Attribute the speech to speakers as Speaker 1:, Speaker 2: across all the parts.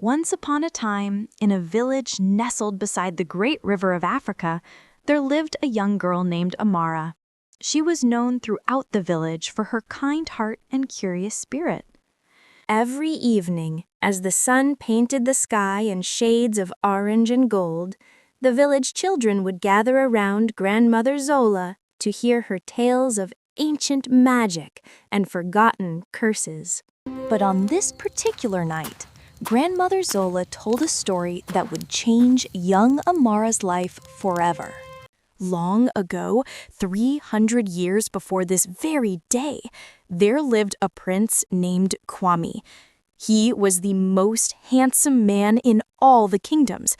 Speaker 1: Once upon a time, in a village nestled beside the great river of Africa, there lived a young girl named Amara. She was known throughout the village for her kind heart and curious spirit.
Speaker 2: Every evening, as the sun painted the sky in shades of orange and gold, the village children would gather around Grandmother Zola to hear her tales of ancient magic and forgotten curses.
Speaker 1: But on this particular night, Grandmother Zola told a story that would change young Amara's life forever. Long ago, 300 years before this very day, there lived a prince named Kwame. He was the most handsome man in all the kingdoms,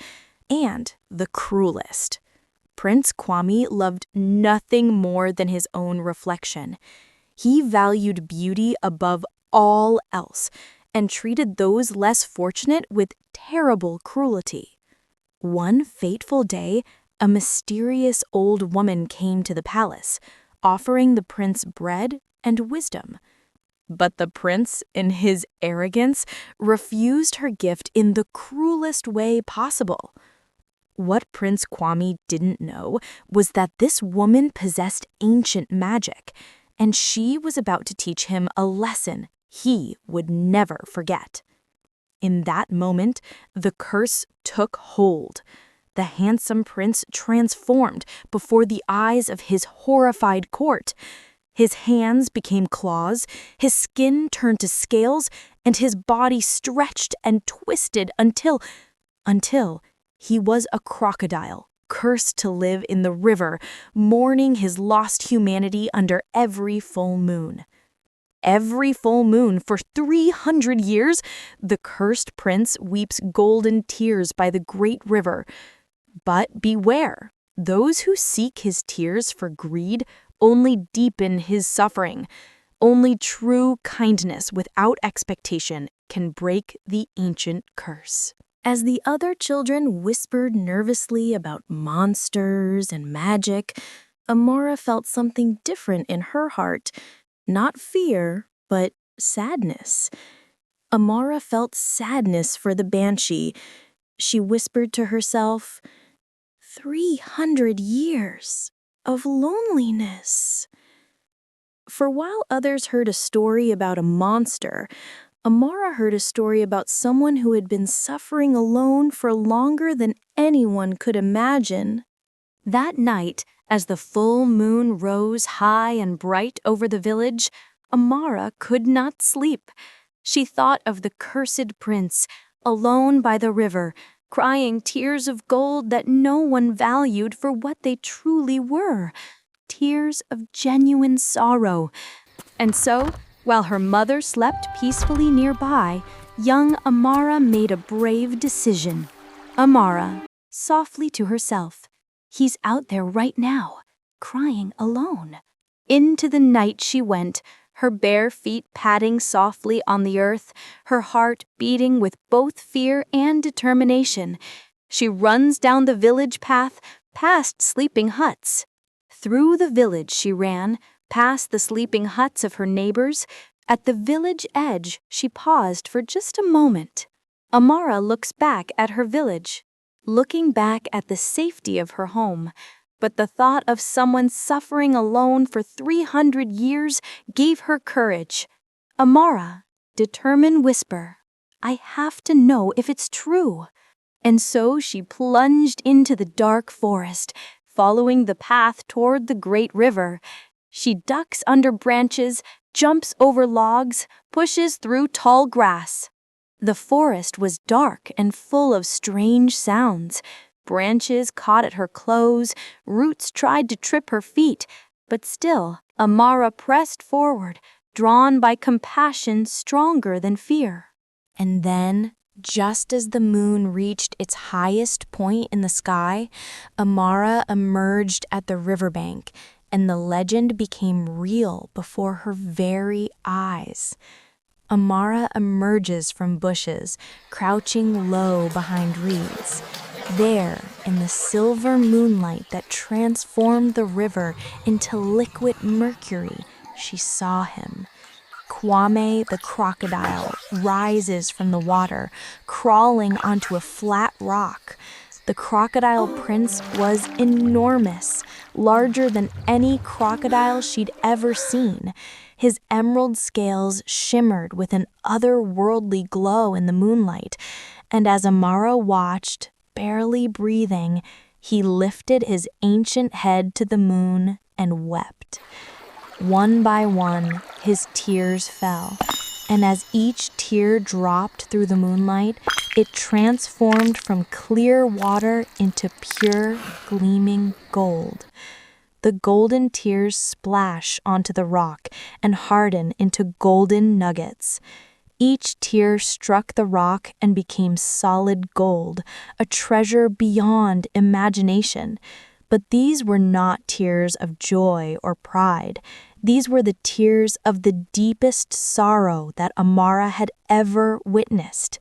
Speaker 1: and the cruelest. Prince Kwame loved nothing more than his own reflection. He valued beauty above all else, and treated those less fortunate with terrible cruelty. One fateful day, a mysterious old woman came to the palace, offering the prince bread and wisdom. But the prince, in his arrogance, refused her gift in the cruelest way possible. What Prince Kwame didn't know was that this woman possessed ancient magic, and she was about to teach him a lesson he would never forget. In that moment, the curse took hold. The handsome prince transformed before the eyes of his horrified court. His hands became claws, his skin turned to scales, and his body stretched and twisted until he was a crocodile, cursed to live in the river, mourning his lost humanity under every full moon. Every full moon for 300 years, the cursed prince weeps golden tears by the great river. But beware, those who seek his tears for greed only deepen his suffering. Only true kindness without expectation can break the ancient curse. As the other children whispered nervously about monsters and magic, Amara felt something different in her heart. Not fear, but sadness. Amara felt sadness for the banshee. She whispered to herself, 300 years of loneliness. For while others heard a story about a monster, Amara heard a story about someone who had been suffering alone for longer than anyone could imagine. That night, as the full moon rose high and bright over the village, Amara could not sleep. She thought of the cursed prince, alone by the river, crying tears of gold that no one valued for what they truly were, tears of genuine sorrow. And so, while her mother slept peacefully nearby, young Amara made a brave decision. Amara, softly to herself, "He's out there right now, crying alone." Into the night she went, her bare feet padding softly on the earth, her heart beating with both fear and determination. She runs down the village path, past sleeping huts. Through the village she ran, past the sleeping huts of her neighbors. At the village edge, she paused for just a moment. Amara looks back at her village, looking back at the safety of her home. But the thought of someone suffering alone for 300 years gave her courage. Amara, determined whisper, "I have to know if it's true." And so she plunged into the dark forest, following the path toward the great river. She ducks under branches, jumps over logs, pushes through tall grass. The forest was dark and full of strange sounds. Branches caught at her clothes, roots tried to trip her feet, but still Amara pressed forward, drawn by compassion stronger than fear. And then, just as the moon reached its highest point in the sky, Amara emerged at the riverbank, and the legend became real before her very eyes. Amara emerges from bushes, crouching low behind reeds. There, in the silver moonlight that transformed the river into liquid mercury, she saw him. Kwame the crocodile rises from the water, crawling onto a flat rock. The crocodile prince was enormous, larger than any crocodile she'd ever seen. His emerald scales shimmered with an otherworldly glow in the moonlight, and as Amara watched, barely breathing, he lifted his ancient head to the moon and wept. One by one, his tears fell, and as each tear dropped through the moonlight, it transformed from clear water into pure, gleaming gold. The golden tears splash onto the rock and harden into golden nuggets. Each tear struck the rock and became solid gold, a treasure beyond imagination. But these were not tears of joy or pride. These were the tears of the deepest sorrow that Amara had ever witnessed.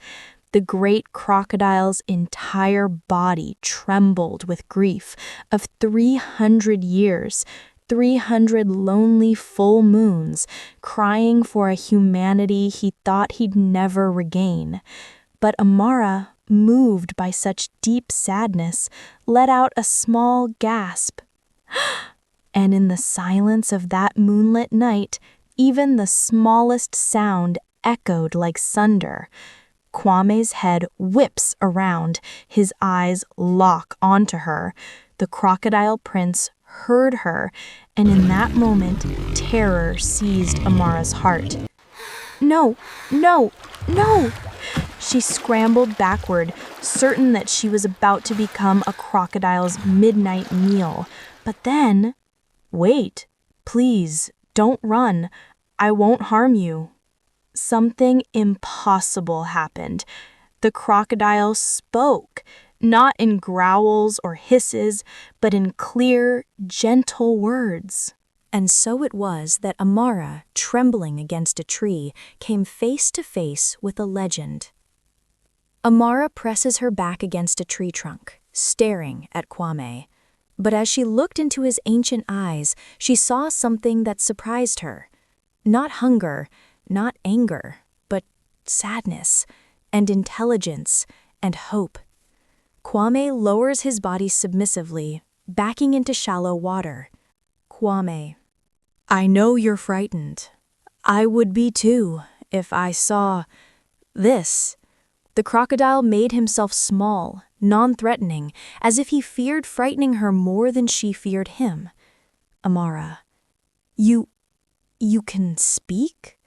Speaker 1: The great crocodile's entire body trembled with grief of 300 years, 300 lonely full moons, crying for a humanity he thought he'd never regain. But Amara, moved by such deep sadness, let out a small gasp. And in the silence of that moonlit night, even the smallest sound echoed like thunder. Kwame's head whips around, his eyes lock onto her. The crocodile prince heard her, and in that moment, terror seized Amara's heart. No, no, no! She scrambled backward, certain that she was about to become a crocodile's midnight meal. But then, wait, please, don't run. I won't harm you. Something impossible happened. The crocodile spoke, not in growls or hisses, but in clear, gentle words. And so it was that Amara, trembling against a tree, came face to face with a legend. Amara presses her back against a tree trunk, staring at Kwame. But as she looked into his ancient eyes, she saw something that surprised her. Not hunger, not anger, but sadness, and intelligence, and hope. Kwame lowers his body submissively, backing into shallow water. Kwame, I know you're frightened. I would be too, if I saw this. The crocodile made himself small, non-threatening, as if he feared frightening her more than she feared him. Amara, you can speak?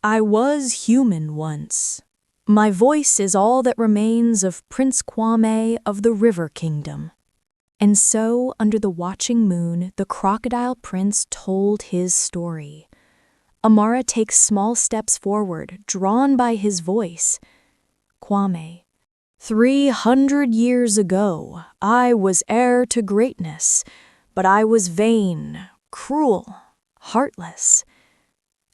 Speaker 1: I was human once. My voice is all that remains of Prince Kwame of the River Kingdom. And so, under the watching moon, the crocodile prince told his story. Amara takes small steps forward, drawn by his voice. Kwame, 300 years ago, I was heir to greatness, but I was vain, cruel, heartless.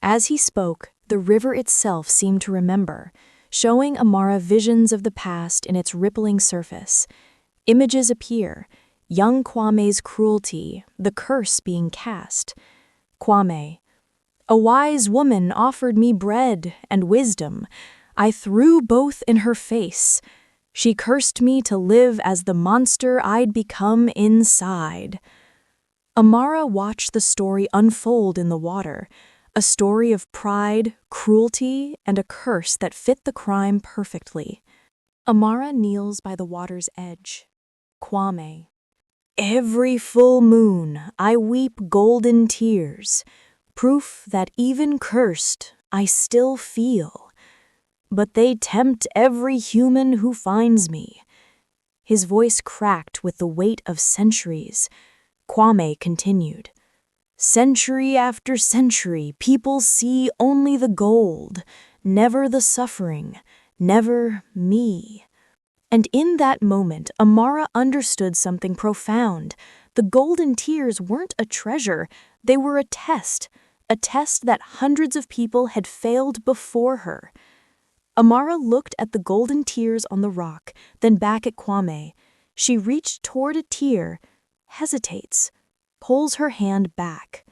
Speaker 1: As he spoke, the river itself seemed to remember, showing Amara visions of the past in its rippling surface. Images appear, young Kwame's cruelty, the curse being cast. Kwame, a wise woman offered me bread and wisdom. I threw both in her face. She cursed me to live as the monster I'd become inside. Amara watched the story unfold in the water, a story of pride, cruelty, and a curse that fit the crime perfectly. Amara kneels by the water's edge. Kwame, every full moon I weep golden tears, proof that even cursed I still feel. But they tempt every human who finds me. His voice cracked with the weight of centuries. Kwame continued. Century after century, people see only the gold, never the suffering, never me. And in that moment, Amara understood something profound. The golden tears weren't a treasure, they were a test that hundreds of people had failed before her. Amara looked at the golden tears on the rock, then back at Kwame. She reached toward a tear, hesitates, pulls her hand back.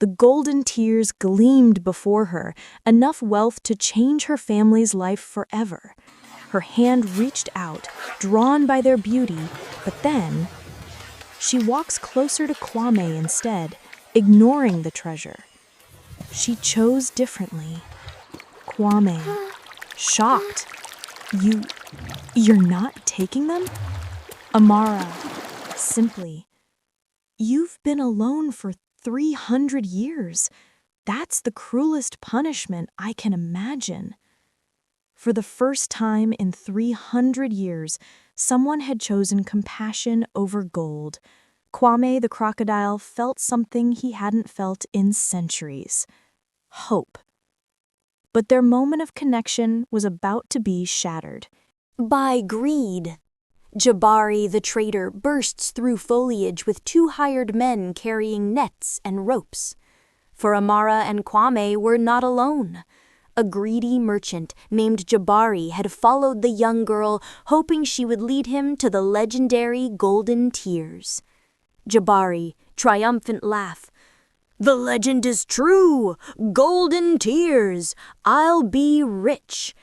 Speaker 1: The golden tears gleamed before her, enough wealth to change her family's life forever. Her hand reached out, drawn by their beauty, but then she walks closer to Kwame instead, ignoring the treasure. She chose differently. Kwame, shocked. You're not taking them? Amara, simply, you've been alone for 300 years. That's the cruelest punishment I can imagine. For the first time in 300 years, someone had chosen compassion over gold. Kwame the crocodile felt something he hadn't felt in centuries: hope. But their moment of connection was about to be shattered.
Speaker 2: By greed. Jabari the trader bursts through foliage with 2 hired men carrying nets and ropes. For Amara and Kwame were not alone. A greedy merchant named Jabari had followed the young girl, hoping she would lead him to the legendary golden tears. Jabari, triumphant laugh. "The legend is true! Golden tears! I'll be rich!"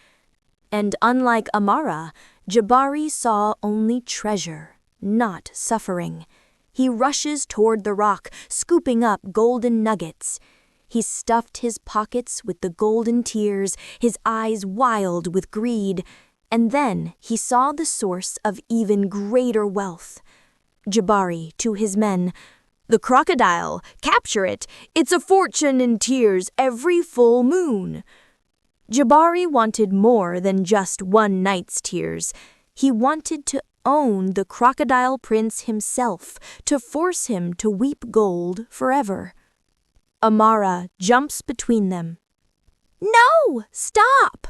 Speaker 2: And unlike Amara, Jabari saw only treasure, not suffering. He rushes toward the rock, scooping up golden nuggets. He stuffed his pockets with the golden tears, his eyes wild with greed, and then he saw the source of even greater wealth. Jabari, to his men, "The crocodile, capture it! It's a fortune in tears every full moon!" Jabari wanted more than just one night's tears. He wanted to own the crocodile prince himself, to force him to weep gold forever. Amara jumps between them. "No! Stop!"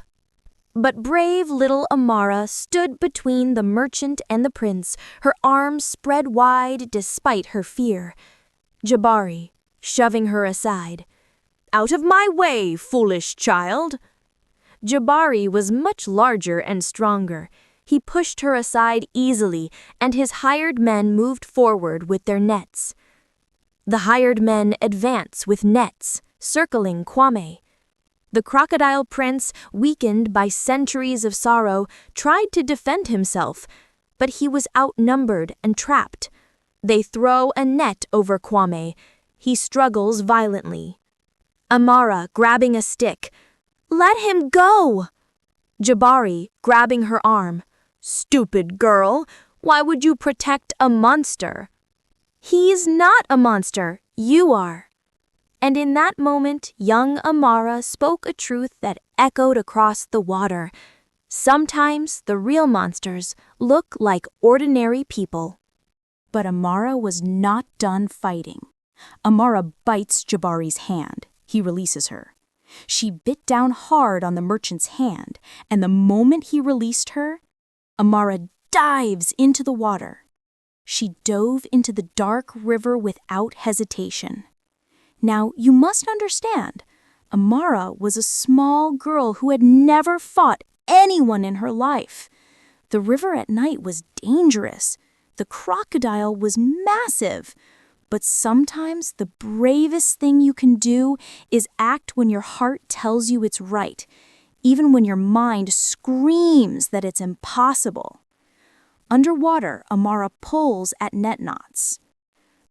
Speaker 2: But brave little Amara stood between the merchant and the prince, her arms spread wide despite her fear. Jabari, shoving her aside. "Out of my way, foolish child!" Jabari was much larger and stronger. He pushed her aside easily, and his hired men moved forward with their nets. The hired men advance with nets, circling Kwame. The crocodile prince, weakened by centuries of sorrow, tried to defend himself, but he was outnumbered and trapped. They throw a net over Kwame. He struggles violently. Amara, grabbing a stick. "Let him go!" Jabari, grabbing her arm. "Stupid girl! Why would you protect a monster?" "He's not a monster. You are." And in that moment, young Amara spoke a truth that echoed across the water. Sometimes the real monsters look like ordinary people. But Amara was not done fighting. Amara bites Jabari's hand. He releases her. She bit down hard on the merchant's hand, and the moment he released her, Amara dives into the water. She dove into the dark river without hesitation. Now, you must understand, Amara was a small girl who had never fought anyone in her life. The river at night was dangerous. The crocodile was massive. But sometimes the bravest thing you can do is act when your heart tells you it's right, even when your mind screams that it's impossible. Underwater, Amara pulls at net knots.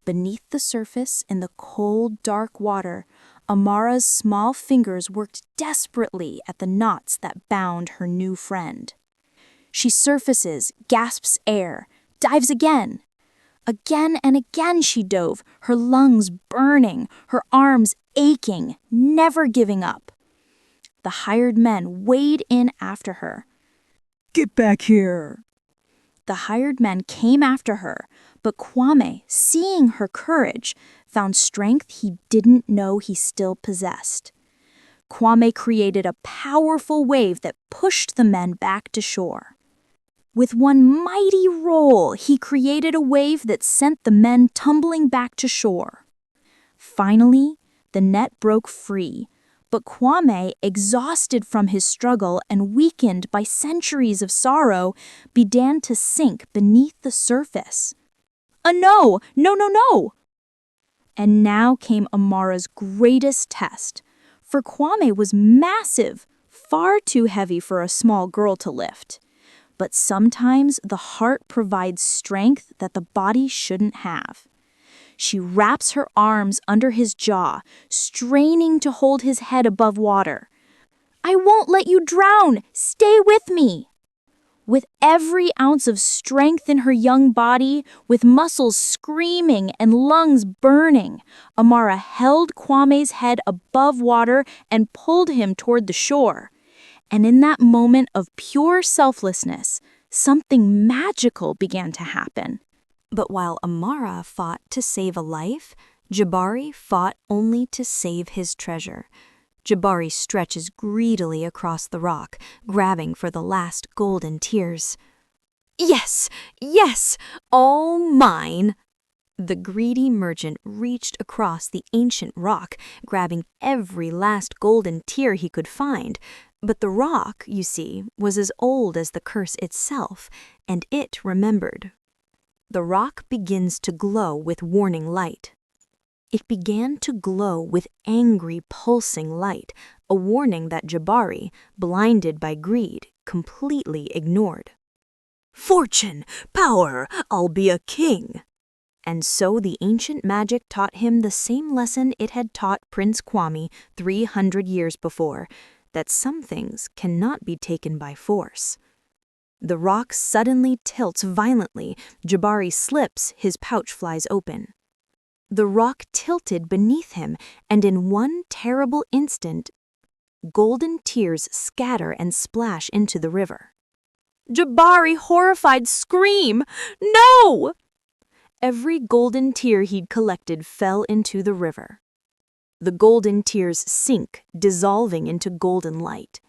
Speaker 2: Beneath the surface, in the cold, dark water, Amara's small fingers worked desperately at the knots that bound her new friend. She surfaces, gasps air, dives again. Again and again she dove, her lungs burning, her arms aching, never giving up. The hired men wade in after her. "Get back here!" The hired men came after her, but Kwame, seeing her courage, found strength he didn't know he still possessed. Kwame created a powerful wave that pushed the men back to shore. With one mighty roll, he created a wave that sent the men tumbling back to shore. Finally, the net broke free, but Kwame, exhausted from his struggle and weakened by centuries of sorrow, began to sink beneath the surface. No! No, no, no!
Speaker 1: And now came Amara's greatest test, for Kwame was massive, far too heavy for a small girl to lift. But sometimes the heart provides strength that the body shouldn't have. She wraps her arms under his jaw, straining to hold his head above water. "I won't let you drown! Stay with me!" With every ounce of strength in her young body, with muscles screaming and lungs burning, Amara held Kwame's head above water and pulled him toward the shore. And in that moment of pure selflessness, something magical began to happen. But while Amara fought to save a life, Jabari fought only to save his treasure. Jabari stretches greedily across the rock, grabbing for the last golden tears. "Yes, yes, all mine!" The greedy merchant reached across the ancient rock, grabbing every last golden tear he could find. But the rock, you see, was as old as the curse itself, and it remembered. The rock begins to glow with warning light. It began to glow with angry, pulsing light, a warning that Jabari, blinded by greed, completely ignored. "Fortune, power, I'll be a king!" And so the ancient magic taught him the same lesson it had taught Prince Kwame 300 years before, that some things cannot be taken by force. The rock suddenly tilts violently. Jabari slips, his pouch flies open. The rock tilted beneath him, and in one terrible instant, golden tears scatter and splash into the river. Jabari, horrified, scream, "No!" Every golden tear he'd collected fell into the river. The golden tears sink, dissolving into golden light.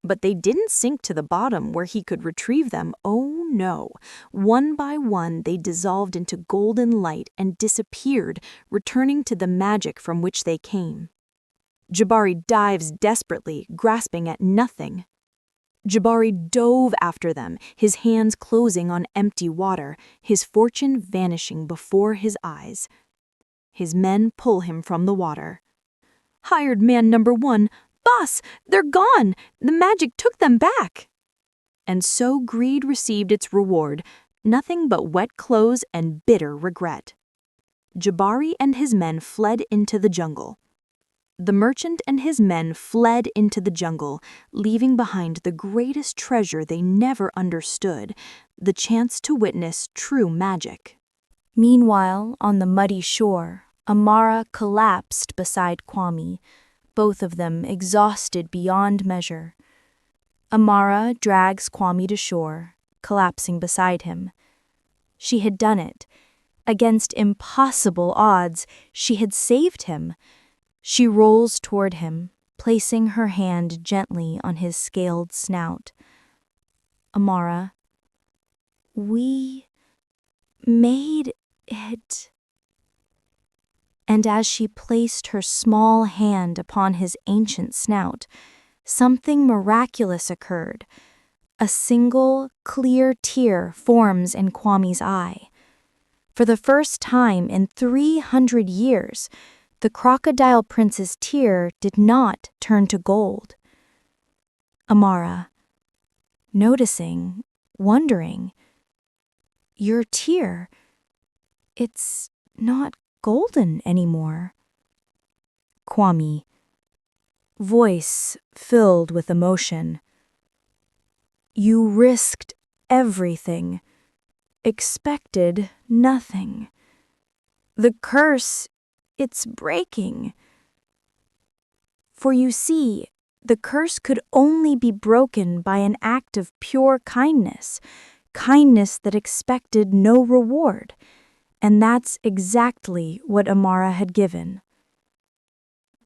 Speaker 1: But they didn't sink to the bottom where he could retrieve them. Oh no. One by one they dissolved into golden light and disappeared, returning to the magic from which they came. Jabari dives desperately, grasping at nothing. Jabari dove after them, his hands closing on empty water, his fortune vanishing before his eyes. His men pull him from the water. "Hired man number 1, boss, they're gone! The magic took them back!" And so greed received its reward, nothing but wet clothes and bitter regret. Jabari and his men fled into the jungle. The merchant and his men fled into the jungle, leaving behind the greatest treasure they never understood, the chance to witness true magic. Meanwhile, on the muddy shore, Amara collapsed beside Kwame, both of them exhausted beyond measure. Amara drags Kwame to shore, collapsing beside him. She had done it. Against impossible odds, she had saved him. She rolls toward him, placing her hand gently on his scaled snout. "Amara, we made it." And as she placed her small hand upon his ancient snout, something miraculous occurred. A single, clear tear forms in Kwame's eye. For the first time in 300 years, the Crocodile Prince's tear did not turn to gold. Amara, noticing, wondering, "Your tear, it's not golden anymore." Kwame, voice filled with emotion, "You risked everything, expected nothing. The curse, it's breaking." For you see, the curse could only be broken by an act of pure kindness, kindness that expected no reward. And that's exactly what Amara had given.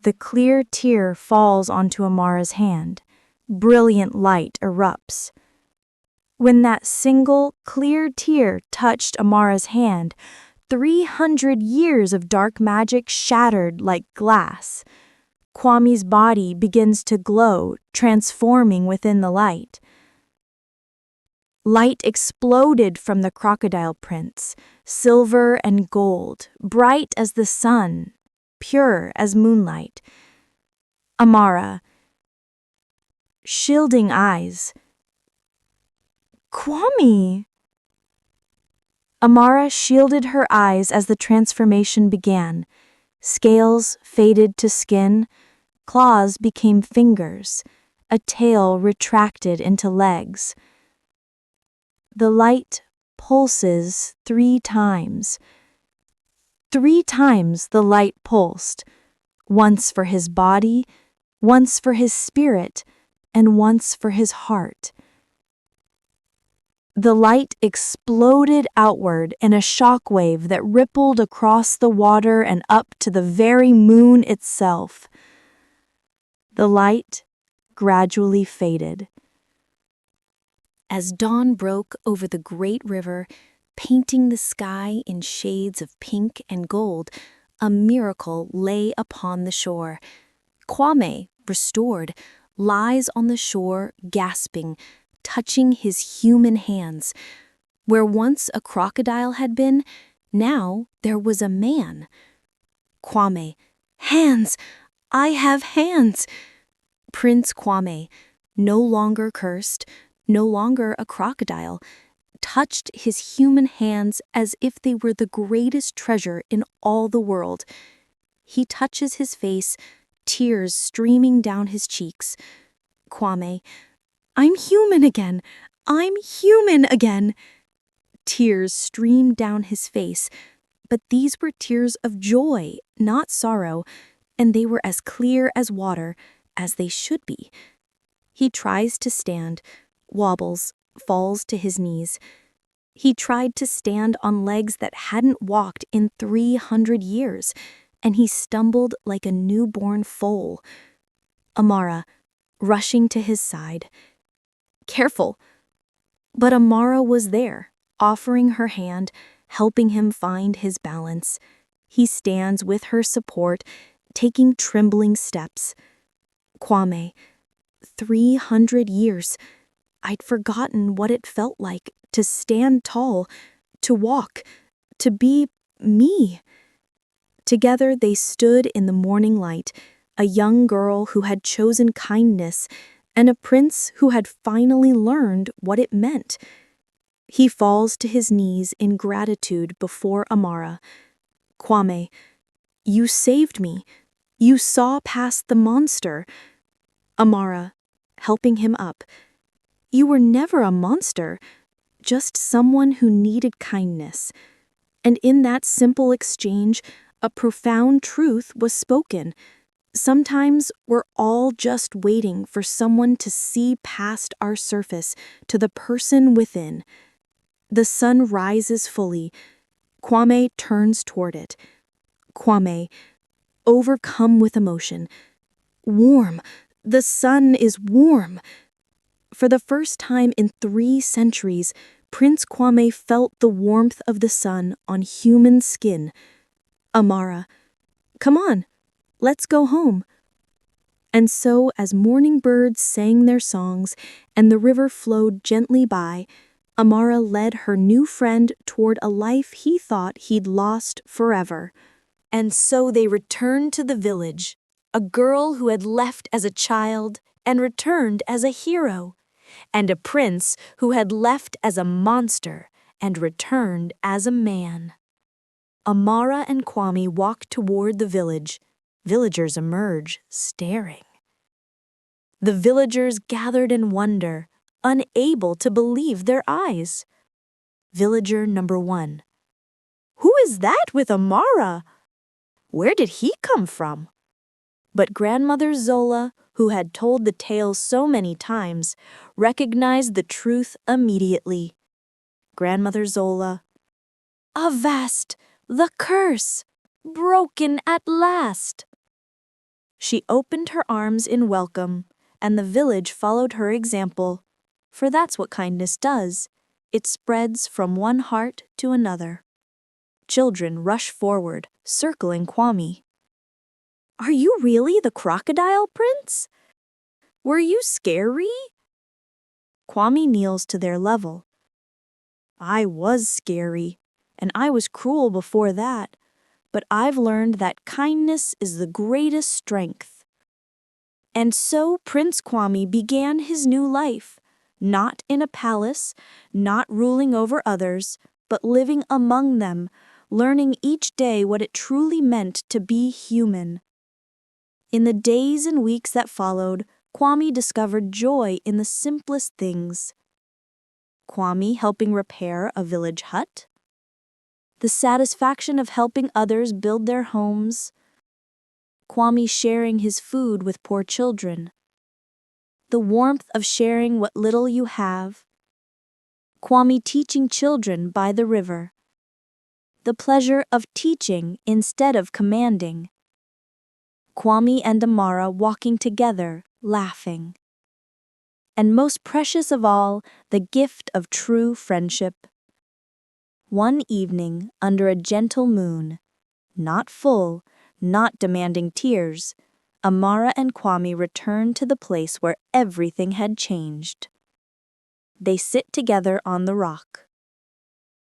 Speaker 1: The clear tear falls onto Amara's hand. Brilliant light erupts. When that single, clear tear touched Amara's hand, 300 years of dark magic shattered like glass. Kwame's body begins to glow, transforming within the light. Light exploded from the crocodile prince, silver and gold, bright as the sun, pure as moonlight. Amara, shielding eyes. Kwame! Amara shielded her eyes as the transformation began. Scales faded to skin, claws became fingers, a tail retracted into legs. The light pulses 3 times. 3 times the light pulsed, once for his body, once for his spirit, and once for his heart. The light exploded outward in a shockwave that rippled across the water and up to the very moon itself. The light gradually faded. As dawn broke over the great river, painting the sky in shades of pink and gold, a miracle lay upon the shore. Kwame, restored, lies on the shore gasping, touching his human hands. Where once a crocodile had been, now there was a man. Kwame, hands! I have hands! Prince Kwame, no longer cursed, no longer a crocodile, touched his human hands as if they were the greatest treasure in all the world. He touches his face, tears streaming down his cheeks. Kwame, I'm human again! I'm human again! Tears streamed down his face, but these were tears of joy, not sorrow, and they were as clear as water, as they should be. He tries to stand, wobbles, falls to his knees. He tried to stand on legs that hadn't walked in 300 years, and he stumbled like a newborn foal. Amara, rushing to his side. Careful! But Amara was there, offering her hand, helping him find his balance. He stands with her support, taking trembling steps. Kwame, 300 years. I'd forgotten what it felt like to stand tall, to walk, to be me. Together they stood in the morning light, a young girl who had chosen kindness, and a prince who had finally learned what it meant. He falls to his knees in gratitude before Amara. Kwame, you saved me. You saw past the monster. Amara, helping him up. You were never a monster, just someone who needed kindness. And in that simple exchange, a profound truth was spoken. Sometimes we're all just waiting for someone to see past our surface to the person within. The sun rises fully. Kwame turns toward it. Kwame, overcome with emotion. Warm. The sun is warm. For the first time in 3 centuries, Prince Kwame felt the warmth of the sun on human skin. Amara, come on, let's go home. And so, as morning birds sang their songs and the river flowed gently by, Amara led her new friend toward a life he thought he'd lost forever. And so they returned to the village, a girl who had left as a child and returned as a hero, and a prince who had left as a monster and returned as a man. Amara and Kwame walk toward the village. Villagers emerge, staring. The villagers gathered in wonder, unable to believe their eyes. Villager number 1. Who is that with Amara? Where did he come from? But Grandmother Zola, who had told the tale so many times, recognized the truth immediately. Grandmother Zola, Avast! The curse! Broken at last! She opened her arms in welcome, and the village followed her example, for that's what kindness does. It spreads from one heart to another. Children rush forward, circling Kwame. Are you really the crocodile prince? Were you scary? Kwame kneels to their level. I was scary, and I was cruel before that, but I've learned that kindness is the greatest strength. And so Prince Kwame began his new life, not in a palace, not ruling over others, but living among them, learning each day what it truly meant to be human. In the days and weeks that followed, Kwame discovered joy in the simplest things. Kwame helping repair a village hut, the satisfaction of helping others build their homes, Kwame sharing his food with poor children, the warmth of sharing what little you have, Kwame teaching children by the river, the pleasure of teaching instead of commanding, Kwame and Amara walking together, laughing. And most precious of all, the gift of true friendship. One evening, under a gentle moon, not full, not demanding tears, Amara and Kwame returned to the place where everything had changed. They sit together on the rock.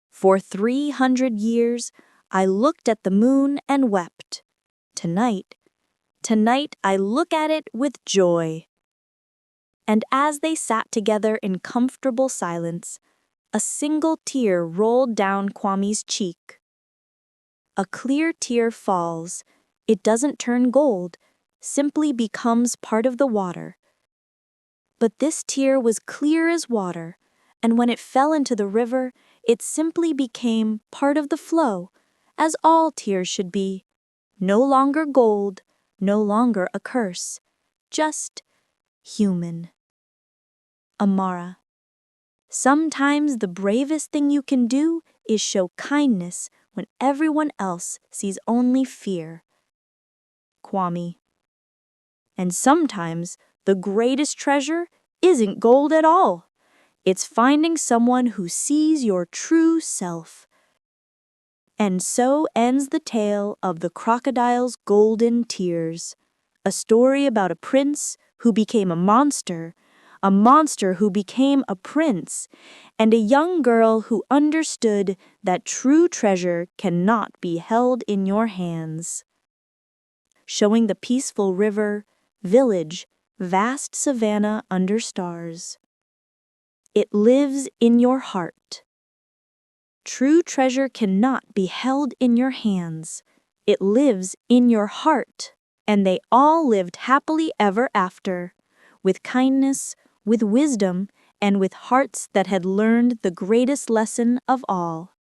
Speaker 1: For 300 years, I looked at the moon and wept. Tonight I look at it with joy. And as they sat together in comfortable silence, a single tear rolled down Kwame's cheek. A clear tear falls. It doesn't turn gold, simply becomes part of the water. But this tear was clear as water, and when it fell into the river, it simply became part of the flow, as all tears should be. No longer gold, no longer a curse, just human. Amara. Sometimes the bravest thing you can do is show kindness when everyone else sees only fear. Kwame. And sometimes the greatest treasure isn't gold at all. It's finding someone who sees your true self. And so ends the tale of the Crocodile's Golden Tears, a story about a prince who became a monster who became a prince, and a young girl who understood that true treasure cannot be held in your hands. Showing the peaceful river, village, vast savanna under stars. It lives in your heart. True treasure cannot be held in your hands. It lives in your heart. And they all lived happily ever after, with kindness, with wisdom, and with hearts that had learned the greatest lesson of all.